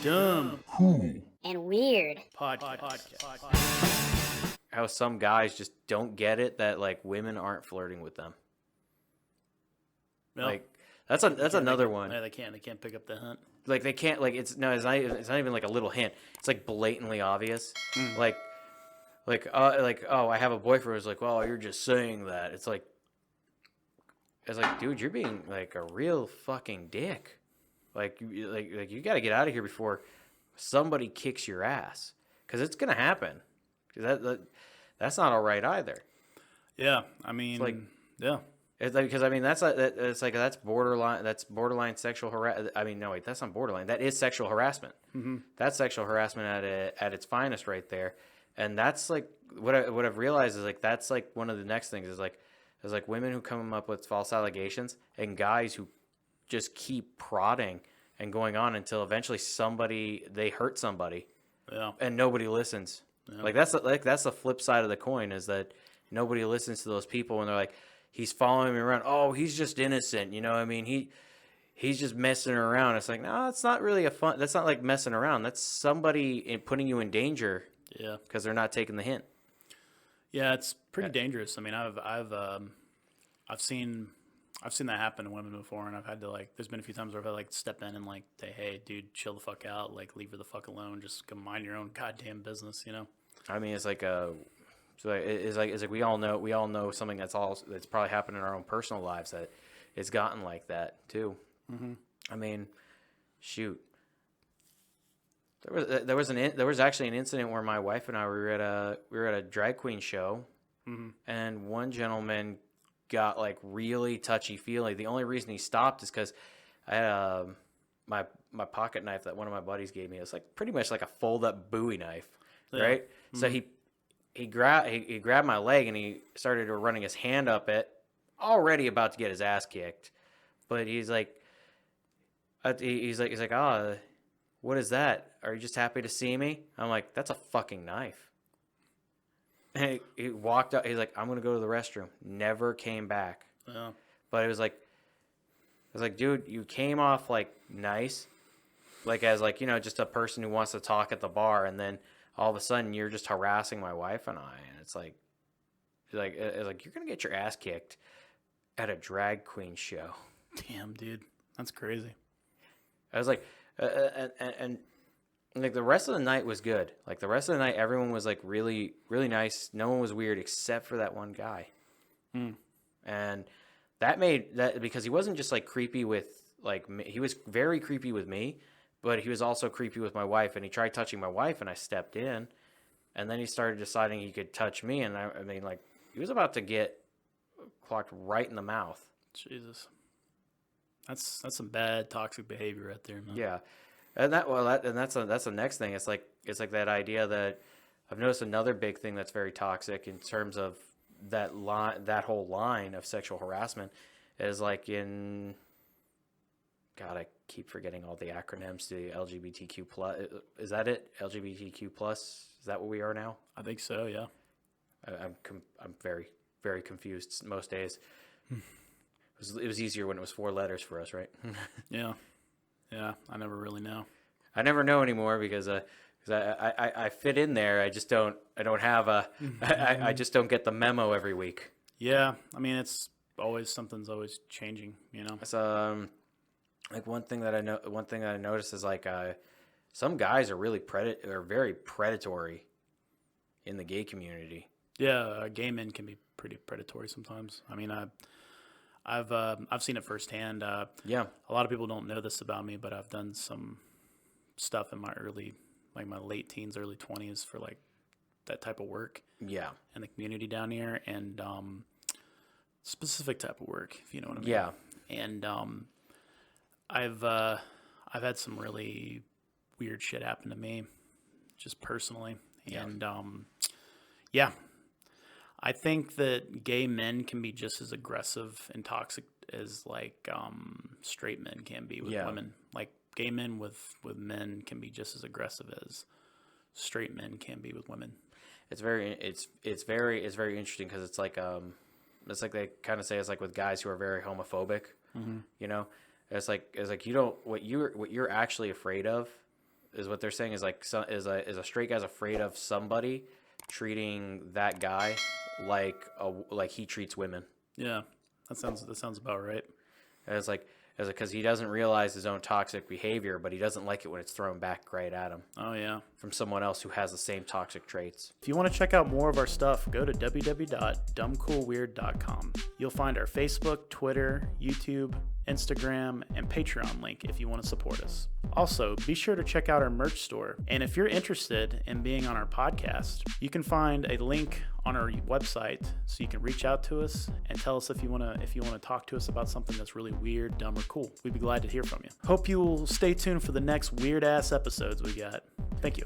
Dumb. Cool. And weird. Podcast. How some guys just don't get it that like women aren't flirting with them. No. Like that's another one. Yeah, they can't pick up the hint. Like they can't like it's not even like a little hint. It's like blatantly obvious. Like oh, I have a boyfriend. It's like, well, you're just saying that. It's like dude, you're being like a real fucking dick. Like you got to get out of here before somebody kicks your ass, because it's gonna happen. That's not all right either. Yeah, I mean, yeah. It's like, because I mean that's borderline sexual harassment. I mean, no, wait, that's not borderline. That is sexual harassment. Mm-hmm. That's sexual harassment at its finest right there. And that's like what I've realized is like that's like one of the next things is like women who come up with false allegations and guys who just keep prodding and going on until eventually they hurt somebody. Yeah. And nobody listens. Yeah. Like that's the flip side of the coin, is that nobody listens to those people when they're like, he's following me around. Oh, he's just innocent. You know what I mean? He's just messing around. It's like, no, it's not really that's not like messing around. That's somebody putting you in danger. Yeah. Because they're not taking the hint. Yeah, it's pretty dangerous. I mean, I've seen that happen to women before, and I've had to there's been a few times where I've had to step in and say, hey, dude, chill the fuck out, leave her the fuck alone, just go mind your own goddamn business, you know? I mean, it's like we all know something that's probably happened in our own personal lives, that it's gotten like that too. Mm-hmm. I mean, shoot. There was actually an incident where my wife and I were at a drag queen show, mm-hmm. and one gentleman got really touchy feely. The only reason he stopped is because I had my pocket knife that one of my buddies gave me. It was pretty much like a fold up Bowie knife, right? Mm-hmm. So he grabbed my leg and he started running his hand up it, already about to get his ass kicked, but he's like, what is that? Are you just happy to see me? I'm like, that's a fucking knife. And he walked up. He's like, I'm gonna go to the restroom. Never came back. Yeah. But it was like, dude, you came off nice, as just a person who wants to talk at the bar, and then all of a sudden you're just harassing my wife and I, and it's like you're gonna get your ass kicked at a drag queen show. Damn, dude, that's crazy. I was like, and the rest of the night was good. The rest of the night, everyone was really, really nice. No one was weird except for that one guy. Mm. And that made that, because he wasn't just creepy with me. He was very creepy with me, but he was also creepy with my wife. And he tried touching my wife, and I stepped in. And then he started deciding he could touch me, and I mean, he was about to get clocked right in the mouth. Jesus. That's some bad toxic behavior right there, man. Yeah, and that's the next thing. It's like that idea that I've noticed another big thing that's very toxic in terms of that whole line of sexual harassment is in. God, I keep forgetting all the acronyms. The LGBTQ plus, is that it? LGBTQ plus, is that what we are now? I think so. Yeah. I'm very, very confused most days. It was easier when it was 4 letters for us, right? Yeah. I never really know. I never know anymore because I fit in there. I just don't. I don't have a. I just don't get the memo every week. Yeah, I mean something's always changing, you know. So, one thing that I noticed is some guys are really very predatory in the gay community. Yeah, gay men can be pretty predatory sometimes. I mean, I've seen it firsthand. Yeah, a lot of people don't know this about me, but I've done some stuff in my my late teens, early 20s for that type of work. Yeah, in the community down here, and specific type of work, if you know what I mean. Yeah, and I've had some really weird shit happen to me, just personally, and yeah. I think that gay men can be just as aggressive and toxic as straight men can be with women. Gay men with men can be just as aggressive as straight men can be with women. It's very interesting because it's they kind of say it's with guys who are very homophobic. Mm-hmm. You know, it's you don't what you're actually afraid of is what they're saying is like is a straight guy's afraid of somebody treating that guy like he treats women. Yeah, that sounds about right. And it's like because he doesn't realize his own toxic behavior, but he doesn't like it when it's thrown back right at him Oh yeah. from someone else who has the same toxic traits. If you want to check out more of our stuff, go to www.dumbcoolweird.com. You'll find our Facebook, Twitter, YouTube, Instagram, and Patreon link if you want to support us. Also, be sure to check out our merch store. And if you're interested in being on our podcast, you can find a link on our website so you can reach out to us and tell us if you want to talk to us about something that's really weird, dumb, or cool. We'd be glad to hear from you. Hope you will stay tuned for the next weird ass episodes we got. Thank you.